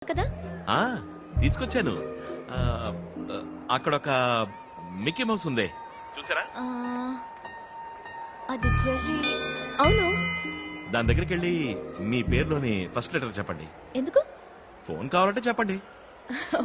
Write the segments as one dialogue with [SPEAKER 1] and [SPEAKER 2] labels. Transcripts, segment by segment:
[SPEAKER 1] కదా
[SPEAKER 2] తీసుకొచ్చాను. అక్కడ ఒక మిక్కీ మౌస్ ఉంది చూసారా?
[SPEAKER 1] అది జెర్రీ. అవును.
[SPEAKER 2] దాని దగ్గరికి వెళ్ళి మీ పేరులోని ఫస్ట్ లెటర్ చెప్పండి.
[SPEAKER 1] ఎందుకు?
[SPEAKER 2] ఫోన్ కావాలంటే చెప్పండి.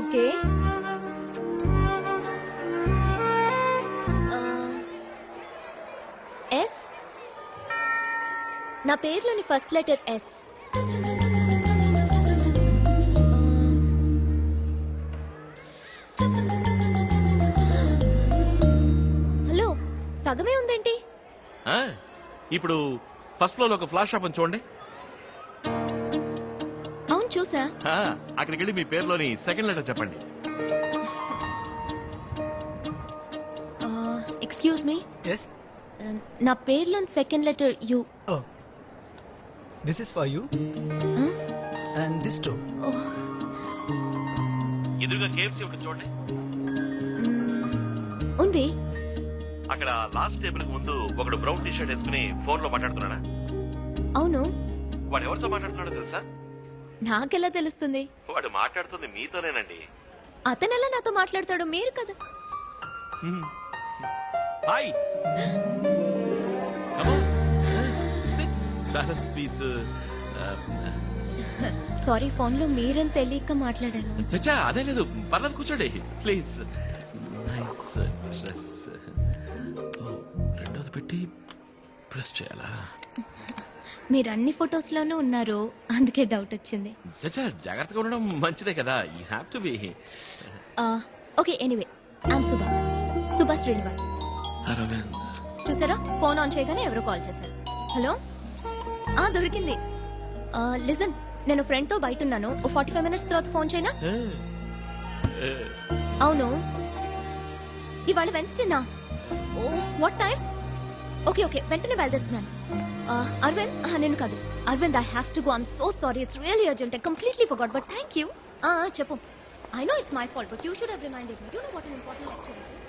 [SPEAKER 1] ఓకే. ఎస్. నా పేరులోని ఫస్ట్ లెటర్ ఎస్. హలో, సగమే ఉందేంటి?
[SPEAKER 2] ఇప్పుడు ఫస్ట్ ఫ్లోర్ లో ఒక ఫ్లాష్ షాప్ చూడండి.
[SPEAKER 1] అవును, చూసా.
[SPEAKER 2] అక్కడికి వెళ్ళి మీ పేరులోని సెకండ్ లెటర్ చెప్పండి.
[SPEAKER 1] Excuse me.
[SPEAKER 3] Yes.
[SPEAKER 1] నా పేరులోని second letter U.
[SPEAKER 3] Oh. This is for you. And this too.
[SPEAKER 2] ఎదురుగా కేఎఫ్సీ ఒకటి చూడండి.
[SPEAKER 1] ఉంది.
[SPEAKER 2] అక్కడ లాస్ట్ టేబుల్ కి ముందు ఒకడు బ్రౌన్ టీ షర్ట్ వేసుకుని ఫోన్ లో మాట్లాడుతున్నాడా?
[SPEAKER 1] అవును.
[SPEAKER 2] వాడు ఎవరితో మాట్లాడుతున్నాడో తెలుసా?
[SPEAKER 1] నాకెలా తెలుస్తుంది?
[SPEAKER 2] వాడు మాట్లాడుతుంది మీతోనేనండి.
[SPEAKER 1] అతనెలా నాతో మాట్లాడతాడు? మీరు కదా.
[SPEAKER 2] Hi. Balance piece.
[SPEAKER 1] Sorry, phone లో మీరని తెలియక మాట్లాడాను.
[SPEAKER 2] చచ్చా, అదే లేదు, పర్లేదు, కూర్చోండి ప్లీజ్. Nice dress. రెండోది పెట్టి ప్రెస్ చేయాలా?
[SPEAKER 1] మీరు అన్ని ఫొటోస్ లోనూ ఉన్నారు, అందుకే డౌట్ వచ్చింది.
[SPEAKER 2] చచ్చా, జాగ్రత్తగా ఉండడం మంచిదే కదా. You have to be.
[SPEAKER 1] Okay, anyway, I'm Subha Srinivas. చూసారా, ఫోన్ ఆన్ చేయగానే ఎవరో కాల్ చేశారు. హలో. దొరికింది. లిజన్, నేను ఫ్రెండ్ తో బయట ఉన్నాను. 45 minutes తర్వాత ఫోన్ చేయనా? అవును. ఇవాళ వెన్స్డేనా? ఓ, వాట్ టైం? ఓకే ఓకే, వెంటనే బయలుదేరుతున్నాను. అరవింద్, నేను కాదు. Aravind, I have to go. I'm so sorry, it's really urgent. I completely forgot, but thank you. చెప్పు. I know it's my fault, but you should have reminded me. You know what an important lecture it is.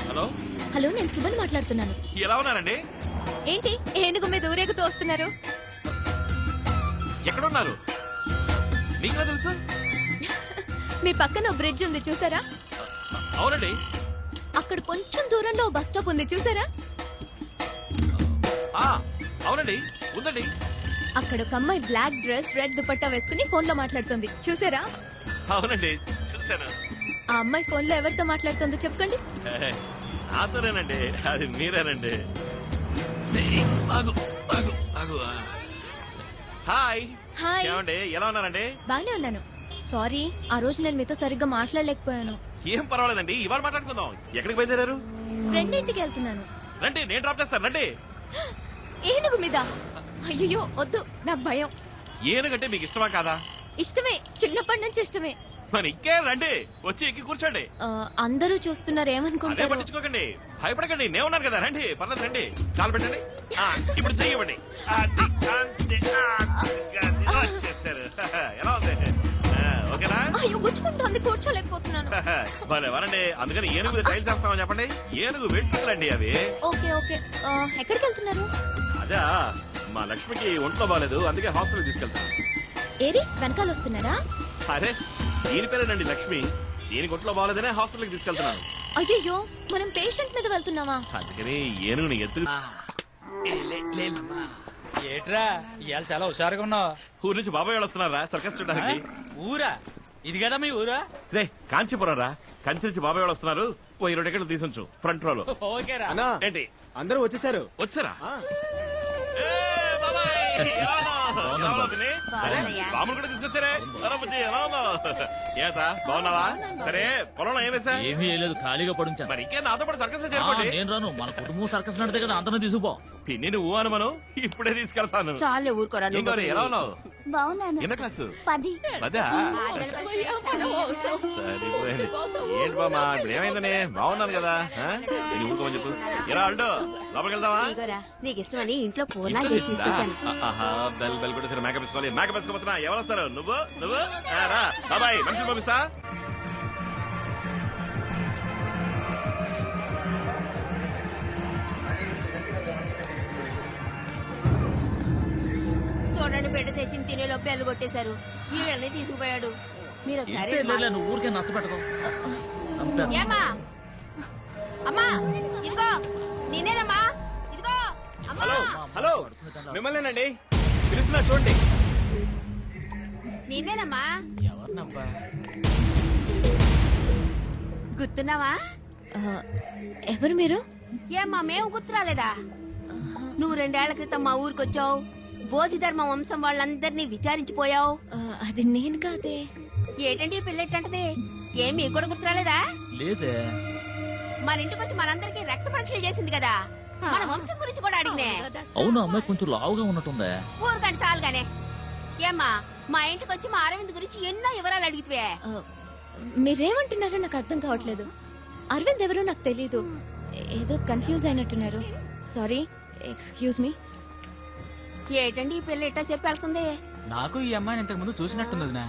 [SPEAKER 2] Hello.
[SPEAKER 1] Hello, నేను సుమన్ మాట్లాడుతున్నాను.
[SPEAKER 2] ఎలా ఉన్నారండి?
[SPEAKER 1] ఏంటి ఏనుగు మీద ఊరేగుతూ వస్తున్నారు?
[SPEAKER 2] ఎక్కడున్నారు? మీకు తెలుసు?
[SPEAKER 1] మీ పక్కన బ్రిడ్జ్ ఉంది, చూసారా?
[SPEAKER 2] అవునండి.
[SPEAKER 1] అక్కడ కొంచెం దూరంలో బస్ స్టాప్ ఉంది, చూసారా?
[SPEAKER 2] అవునండి, ఉందండి.
[SPEAKER 1] అక్కడ ఒక అమ్మాయి బ్లాక్ డ్రెస్, రెడ్ దుపట్టా వేసుకుని ఫోన్ లో మాట్లాడుతుంది, చూసారా?
[SPEAKER 2] అవునండి, చూసాను.
[SPEAKER 1] ఆ అమ్మాయి ఫోన్ లో ఎవరితో మాట్లాడుతుందో చెప్పండి.
[SPEAKER 2] నాతోనేనండి, అది మీరేనండి. హాయ్.
[SPEAKER 1] హాయ్.
[SPEAKER 2] ఏమండి, ఎలా ఉన్నారండి?
[SPEAKER 1] బానే ఉన్నాను. సారీ, ఆ రోజు నేను మీతో సరిగ్గా మాట్లాడలేకపోయాను.
[SPEAKER 2] ఏం పర్వాలేదండి, ఇవాళ మాట్లాడుకుందాం. ఎక్కడికి బయలుదేరారు?
[SPEAKER 1] ఫ్రెండ్ ఇంటికి వెళ్తున్నాను.
[SPEAKER 2] రండి, నేను డ్రాప్ చేస్తాను. రండి.
[SPEAKER 1] ఏనుగు మీద? అయ్యో వద్దు, నాకు భయం.
[SPEAKER 2] ఏనుగంటే మీకు ఇష్టమా కాదా?
[SPEAKER 1] ఇష్టమే, చిన్నప్పటి నుంచి ఇష్టమే.
[SPEAKER 2] మరి ఇంకే రండి, వచ్చి ఎక్కి కూర్చోండి.
[SPEAKER 1] అందరూ చూస్తున్నారు,
[SPEAKER 2] అదే
[SPEAKER 1] ఏమనుకుంటారు?
[SPEAKER 2] పట్టించుకోకండి, భయపడకండి, నేను ఉన్నాను కదా. రండి, పర్లేదు, రండి. కాలు పెట్టండి. ఇప్పుడు చెయ్యండి. వచ్చేసారు. ఎలా ఉంది? ఓకేనా?
[SPEAKER 1] అయ్యో, గుచ్చుకుంటోంది, కూర్చోలేకపోతున్నాను.
[SPEAKER 2] భలే వరండి. అందుకని ఏనుగు ట్రైల్ చేస్తామని చెప్పండి. ఏనుగు వెంట్రుకలండి అవి.
[SPEAKER 1] ఓకే ఓకే, ఎక్కడికి వెళ్తున్నారు?
[SPEAKER 2] అదా, మా లక్ష్మికి ఒంట్లో బాగాలేదు, అందుకే హాస్పిటల్ తీసుకెళ్తాను.
[SPEAKER 1] ఏరి, వెనకాల వస్తున్నారా?
[SPEAKER 2] అరే, దీని పేరేనండి లక్ష్మి. దీనికి ఒంట్లో బాగాలేదనే హాస్పిటల్కి తీసుకెళ్తున్నాను.
[SPEAKER 1] అయ్యో, మనం పేషెంట్ మీద వెళ్తున్నావా?
[SPEAKER 2] అందుకని ఏనుగుని ఎత్తు.
[SPEAKER 4] ఏట్రా ఇవాళ చాలా హుషారుగా ఉన్నావు.
[SPEAKER 2] ఊరు నుంచి బాబాయ్ వాళ్ళు వస్తున్నారా సర్కస్ చూడడానికి?
[SPEAKER 4] ఊరా? ఇది కదా మీ ఊరా?
[SPEAKER 2] రే, కాంచీపురం రా. కంచి నుంచి బాబాయ్ వాళ్ళు వస్తున్నారు. ఓ 20 టికెట్లు తీసుంచు ఫ్రంట్ రోలో.
[SPEAKER 4] ఓకేరా.
[SPEAKER 2] ఏంటి,
[SPEAKER 3] అందరూ వచ్చేసారు.
[SPEAKER 2] వచ్చారా? బాములు కూడా తీసుకొచ్చారే. ఎలా ఉన్నావు? ఏతా బాగున్నావా? సరే, పొలంలో ఏం వేసా?
[SPEAKER 5] ఏమీ లేదు, ఖాళీగా పడుంచా.
[SPEAKER 2] మరి ఇంకే నాతో పాటు సర్కస్ చేరుకోండి.
[SPEAKER 5] నేను రాను, మన కుటుంబం సర్కస్ నడితే కదా, అందరం తీసుకుపో.
[SPEAKER 2] పిన్ని నువ్వు అనుమను ఇప్పుడే తీసుకెళ్తాను.
[SPEAKER 1] చాలే ఊరుకోరా.
[SPEAKER 2] ఎలా ఉన్నావు?
[SPEAKER 6] బాగున్నాను
[SPEAKER 2] ఎన్న క్లాసు
[SPEAKER 6] 10
[SPEAKER 2] పదా సరిపోయింది. ఏంటి బామ్మా ఇప్పుడు ఏమైందని? బాగున్నాను కదా. నేను ఊరుకోమని చెప్పు. ఎలా అల్టో లోపలికి వెళ్దామా?
[SPEAKER 6] నీకు ఇష్టమని ఇంట్లో పూర్ణ
[SPEAKER 2] ఇంట్లో
[SPEAKER 6] చేసి
[SPEAKER 2] చేసిందా?
[SPEAKER 6] తీసుకొచ్చాను.
[SPEAKER 2] ఆహా, బెల్ బెల్ కూడా సరే. మేకప్ వేసుకోవాలి. మేకప్ వేసుకోబోతున్నా. ఎవరు వస్తారు? నువ్వు నువ్వు రా బాబాయ్, మనుషులు పంపిస్తా.
[SPEAKER 6] చూడండి బిడ్డ తెచ్చిన తినే లోపే అల్లు కొట్టేశారు. వీళ్ళని తీసుకుపోయాడు. మీరు ఒకసారి
[SPEAKER 5] నువ్వు ఊరికే నష్టపెట్టకు.
[SPEAKER 6] ఏమా అమ్మా ఇదిగో నేనేనమ్మా ఇదిగో అమ్మా.
[SPEAKER 3] హలో హలో, మిమ్మల్నేనండి పిలుస్తున్నా, చూడండి.
[SPEAKER 6] నేనేనమ్మా.
[SPEAKER 4] ఎవరినబ్బా?
[SPEAKER 6] గుర్తున్నావా?
[SPEAKER 1] ఎవరు మీరు?
[SPEAKER 6] ఏమ్మా మేము గుర్తురాలేదా? నువ్వు 2 ఏళ్ల క్రితం మా ఊరికొచ్చావు. బోధిధర్మ వంశం వాళ్ళందరినీ విచారించిపోయావు.
[SPEAKER 1] అది నేను కాదే.
[SPEAKER 6] ఏటండి పిల్లెట్టంటది? ఏమి కూడా గుర్తురాలేదా?
[SPEAKER 5] లేదే.
[SPEAKER 6] మన ఇంటికి వచ్చి మనందరికి రక్త పరీక్షలు చేసింది కదా. మన వంశం గురించి కూడా అడిగినే.
[SPEAKER 5] అవును, అమ్మాయి కొంచెం లావుగా ఉన్నట్టుందే.
[SPEAKER 6] ఊరుకండి చాలుగానే. ఏమ్మా మా ఇంటికి వచ్చి మా అరవింద్ గురించి ఎన్నో వివరాలు అడిగితే
[SPEAKER 1] మీరేమంటున్నారో నాకు అర్థం కావట్లేదు. అరవింద్ ఎవరో నాకు తెలీదు. ఏదో కన్ఫ్యూజ్ అయినట్టున్నారు. Sorry, excuse me.
[SPEAKER 6] ఏటండి ఈ పిల్ల ఇట్టా చెప్పి వెళ్తుంది?
[SPEAKER 4] నాకు ఈ అమ్మాయిని ఇంతకు ముందు చూసినట్టుంది వదినా.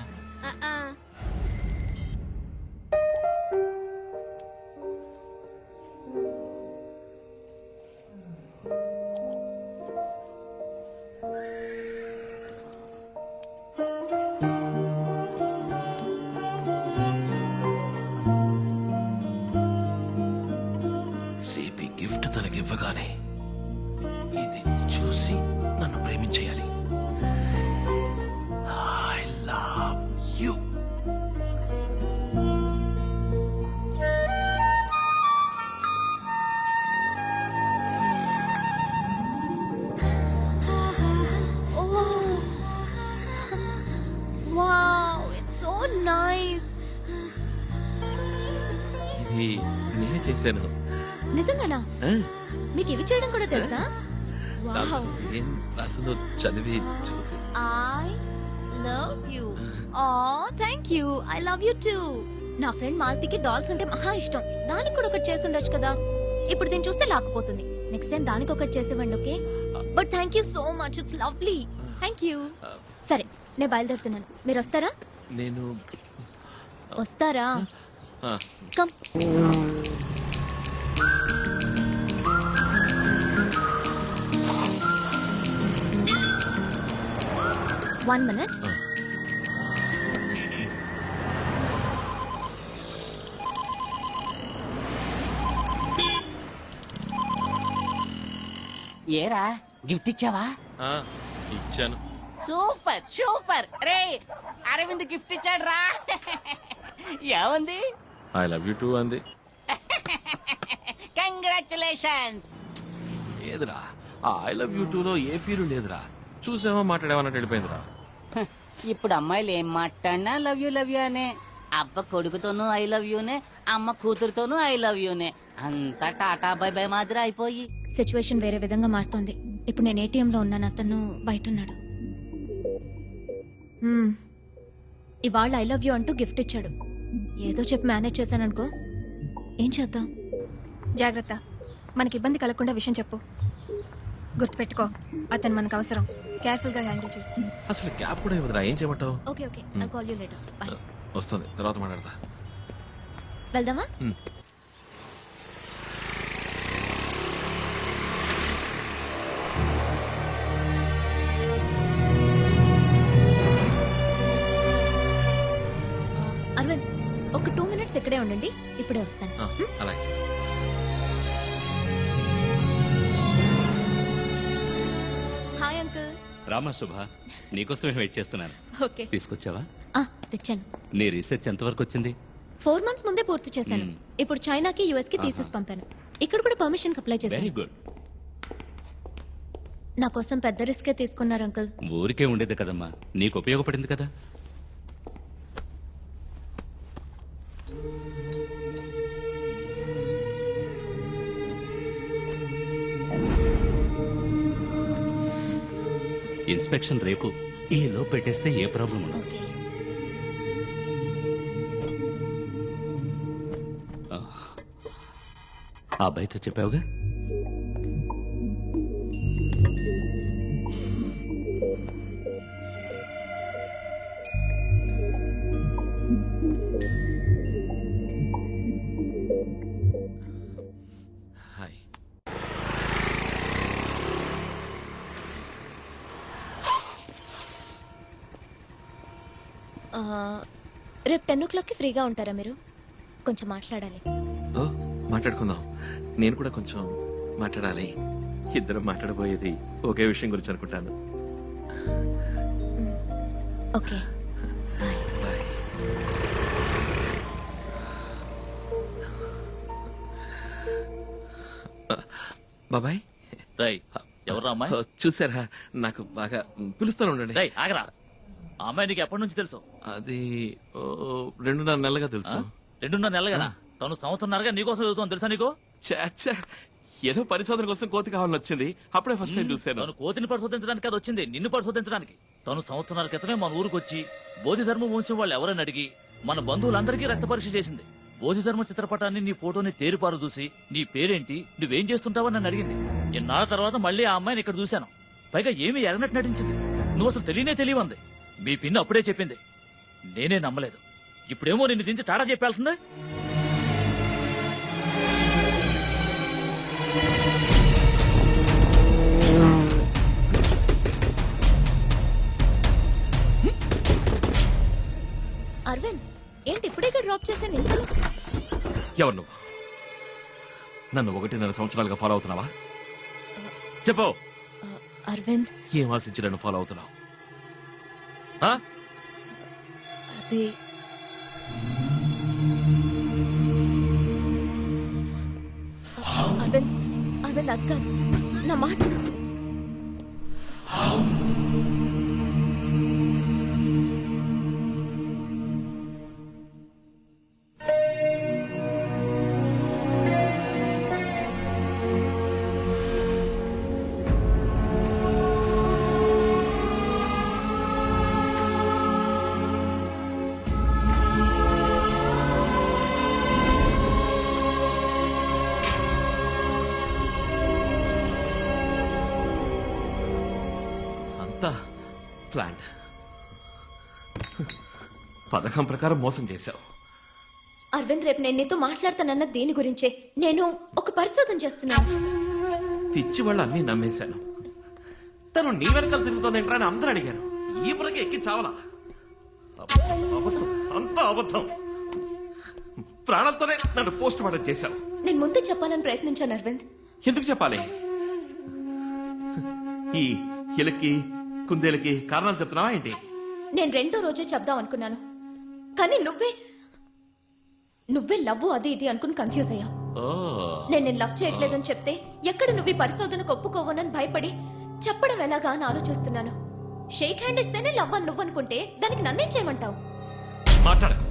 [SPEAKER 6] ఆ, ఆ.
[SPEAKER 7] రేపు ఈ గిఫ్ట్ తనకి ఇవ్వగానే ఇది చూసి నన్ను ప్రేమించేయాలి. I love you.
[SPEAKER 1] Wow, it's so nice.
[SPEAKER 7] ఇది నేనే చేశాను.
[SPEAKER 1] నిజంగానా? మీకు ఇవి చేయడం కూడా తెలుసా? వావ్.
[SPEAKER 7] ఏం రాసిందో చదివి చూసి
[SPEAKER 1] I love you. Oh, thank you. I love you too. నా ఫ్రెండ్ మాలతికి డాల్స్ అంటే మహా ఇష్టం. దానికి కూడా ఒకటి చేసి ఉండొచ్చు కదా. ఇప్పుడు దీన్ని చూస్తే లాక్కుపోతుంది. నెక్స్ట్ టైం దానికి ఒకటి చేసేవ్వండి, okay? But thank you so much, it's lovely. Thank you. సరే, నేను బయలుదేరుతున్నాను. మీరు వస్తారా?
[SPEAKER 7] నేను
[SPEAKER 1] వస్తారా?
[SPEAKER 7] ఆ,
[SPEAKER 1] కమ్. One minute.
[SPEAKER 8] ఏరా గిఫ్ట్ ఇచ్చావా?
[SPEAKER 7] ఆ, ఇచ్చాను.
[SPEAKER 8] సూపర్ సూపర్ రే, అరవింద్ గిఫ్ట్ ఇచ్చాడు రా. ఏముంది?
[SPEAKER 7] ఐ లవ్ యూ టూ అంది.
[SPEAKER 8] కంగ్రాచులేషన్స్.
[SPEAKER 7] ఏదిరా ఆ ఐ లవ్ యూ టూ లో ఏ ఫీల్ లేదురా. చూసామో మాట్లాడేమన్నట్టు వెళ్ళిపోయిందిరా.
[SPEAKER 8] ఇప్పుడు అమ్మాయిలు ఏం మాట్లాడినా లవ్ యూ అనే. అబ్బ కొడుకుతోనూ ఐ లవ్ యూనే, అమ్మ కూతురుతోనూ ఐ లవ్ యూనే. అంతా టాటా బై బై మాదిరి అయిపోయి
[SPEAKER 1] సిచ్యువేషన్ వేరే విధంగా మారుతోంది. ఇప్పుడు నేను ATM లో ఉన్నాను, అతను బయట ఉన్నాడు. ఇవాళ ఐ లవ్ యూ అంటూ గిఫ్ట్ ఇచ్చాడు. ఏదో చెప్పి మేనేజ్ చేశాననుకో. ఏం చేద్దాం? జాగ్రత్త, మనకి ఇబ్బంది కలగకుండా విషయం చెప్పు. గుర్తుపెట్టుకో, అతను మనకు అవసరం. కేర్ఫుల్ గా హ్యాండిల్ చేయి.
[SPEAKER 7] అసలు క్యాబ్ కూడా ఇవ్వదురా. ఏం చేయమంటావు?
[SPEAKER 1] Okay okay, I call you later. By.
[SPEAKER 7] వస్తుంది, తర్వాత మాట్లాడతా.
[SPEAKER 1] వెళ్దామా? అరవింద్, ఒక 2 minutes ఇక్కడే ఉండండి, ఇప్పుడే వస్తాను.
[SPEAKER 7] అలాగే.
[SPEAKER 1] Hi uncle.
[SPEAKER 9] రామా శుభ, నీకోసమే వెయిట్ చేస్తున్నాను.
[SPEAKER 1] ఓకే,
[SPEAKER 9] తీసుకొచ్చావా?
[SPEAKER 1] తెచ్చాను.
[SPEAKER 9] నీ రీసెర్చ్ ఎంతవరకు వచ్చింది?
[SPEAKER 1] 4 months ముందే పూర్తి చేశాను. ఇప్పుడు చైనాకి US కి తీసేసి పంపాను. ఇక్కడ కూడా పర్మిషన్ అప్లై
[SPEAKER 9] వెరీ
[SPEAKER 1] చేశాను.
[SPEAKER 9] గుడ్.
[SPEAKER 1] నా కోసం పెద్ద రిస్కే తీసుకున్నారు అంకుల్.
[SPEAKER 9] ఊరికే ఉండేది కదమ్మా, నీకు ఉపయోగపడింది కదా. ఇన్స్పెక్షన్ రేపు. ఏలో పెట్టేస్తే ఏ ప్రాబ్లం ఉండదు.
[SPEAKER 1] ఓకే.
[SPEAKER 9] ఆ అబ్బాయితో చెప్పావుగా?
[SPEAKER 7] హాయ్.
[SPEAKER 1] రేపు 10 ఫ్రీగా ఉంటారా మీరు? కొంచెం మాట్లాడాలి.
[SPEAKER 7] ఓ మాట్లాడుకుందాం. నేను కూడా కొంచెం మాట్లాడాలి. ఇద్దరం మాట్లాడబోయేది ఒకే విషయం గురించి అనుకుంటాను.
[SPEAKER 1] Okay bye.
[SPEAKER 7] బాయ్. బాబాయ్
[SPEAKER 5] రై ఎవరు అమ్మాయి?
[SPEAKER 7] చూసారా? నాకు బాగా పిలుస్తాను ఉండండి.
[SPEAKER 5] రై ఆగరా. ఆ అమ్మాయి నీకు ఎప్పటి నుంచి తెలుసు?
[SPEAKER 7] అది 2.5 నెలలుగా తెలుసు.
[SPEAKER 5] 2.5 నెలలుగా? తను సంవత్సరంన్నరగా నీకోసం చదువుతాను తెలుసా నీకు?
[SPEAKER 7] చాచా, ఏదో పరిశోధన కోసం కోతి కావాలని వచ్చింది. అప్పుడే ఫస్ట్ టైం చూశాను.
[SPEAKER 5] తను కోతిని పరిశోధించడానికి అది వచ్చింది, నిన్ను పరిశోధించడానికి. తను సంవత్సరాల క్రితమే మన ఊరికి వచ్చి బోధిధర్మ వంశం వాళ్ళు ఎవరని అడిగి మన బంధువులందరికీ రక్త పరీక్ష చేసింది. బోధిధర్మ చిత్రపటాన్ని, నీ ఫోటోని తేరిపారు చూసి నీ పేరేంటి, నువ్వేం చేస్తుంటావని నన్ను అడిగింది. ఎన్నాళ్ళ తర్వాత మళ్ళీ ఆ అమ్మాయిని ఇక్కడ చూశాను. పైగా ఏమీ ఎరనట్టు నటించింది. నువ్వు అసలు తెలియవంది. మీ పిన్ని అప్పుడే చెప్పింది. నేనే నమ్మలేదు. ఇప్పుడేమో నిన్ను దించి టాటా చెప్పాల్సిందే.
[SPEAKER 1] అరవింద్ ఏంటి ఇప్పుడే డ్రాప్ చేశాను ఇంట్లో?
[SPEAKER 2] ఎవరు నువ్వు? నన్ను 1.5 సంవత్సరాలుగా ఫాలో అవుతున్నావా? చెప్పు.
[SPEAKER 1] అరవింద్
[SPEAKER 2] ఏం ఆశించి నన్ను ఫాలో అవుతున్నావు? ఆ?
[SPEAKER 1] అది అరవింద్ అరవింద్ అది కాదు నా మాట.
[SPEAKER 2] అంతా ప్లాన్. పథకం ప్రకారం మోసం చేశావు.
[SPEAKER 1] అరవింద్ రేపు నేను నీతో మాట్లాడతానన్న దేని గురించే. నేను ఒక పరిశోధన చేస్తున్నాను.
[SPEAKER 2] పిచ్చి వాళ్ళు అన్ని నమ్మేశాను. తను నీ వెనకాల తిరుగుతోందేంట్రా అని అందరూ అడిగారు. ఈ పురకి ఎక్కి చావలా. అబద్ధం, అంతా అబద్ధం. ప్రాణాలతోనే నన్ను పోస్ట్ మార్టం చేశావు.
[SPEAKER 1] నేను ముందే చెప్పాలని ప్రయత్నించాను అరవింద్.
[SPEAKER 2] ఎందుకు చెప్పాలి? ఈ ఎలకి కుందేలకి కారణాలు చెప్తున్నావా ఏంటి?
[SPEAKER 1] నేను 2వ రోజే చెప్దాం అనుకున్నాను, కానీ నువ్వే లవ్ అది ఇది అనుకుని కన్ఫ్యూజ్ అయ్యావు. నేను లవ్ చేయట్లేదని చెప్తే ఎక్కడ నువ్వు ఈ పరిశోధనకు ఒప్పుకోవనని భయపడి చెప్పడం ఎలాగా అని ఆలోచిస్తున్నాను. షేక్ హ్యాండ్ ఇస్తేనే లవ్ అని నువ్వు అనుకుంటే దానికి నన్నేం చేయమంటావు?
[SPEAKER 2] మాట్లాడకు.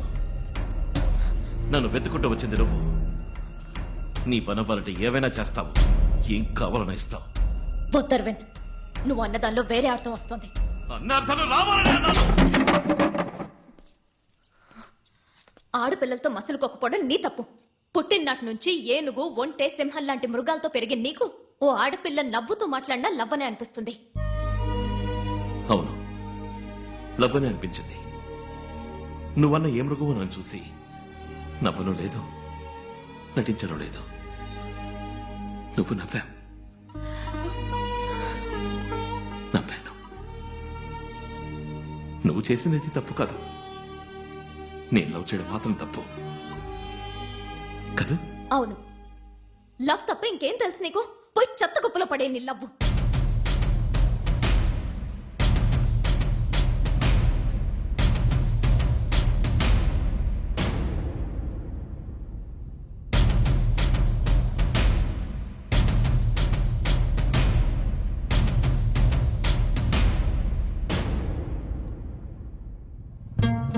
[SPEAKER 2] నన్ను వెతుకుంటూ వచ్చింది నువ్వు. నీ పనవ్వాలంటే ఏవైనా చేస్తావు. ఏం కావాలన్నా ఇస్తావు.
[SPEAKER 1] వద్దర్వింద్, నువ్వు అన్నదానిలో వేరే అర్థం వస్తుంది.
[SPEAKER 2] అన్నార్థాలు రావాలని అన్నాను.
[SPEAKER 1] ఆడపిల్లలతో మసలుకోకపోవడం నీ తప్పు. పుట్టిననాటి నుంచి ఏనుగు, ఒంటె, సింహం లాంటి మృగాలతో పెరిగిన నీకు ఓ ఆడపిల్ల నవ్వుతూ మాట్లాడినా లవ్వనే అనిపిస్తుంది.
[SPEAKER 2] అవును, లవ్వనే అనిపించింది. నువ్వన్న ఏ మృగమో నన్ను చూసి నవ్వను లేదు, నటించను లేదు. నువ్వు నవ్వావు, నవ్వాను. నువ్వు చేసినది తప్పు కాదు. నేను లవ్ చేయడం మాత్రం తప్పు కదా?
[SPEAKER 1] అవును, లవ్ తప్ప ఇంకేం తెలుసు నీకు? పోయి చెత్త కుప్పలో పడే నీ లవ్వు.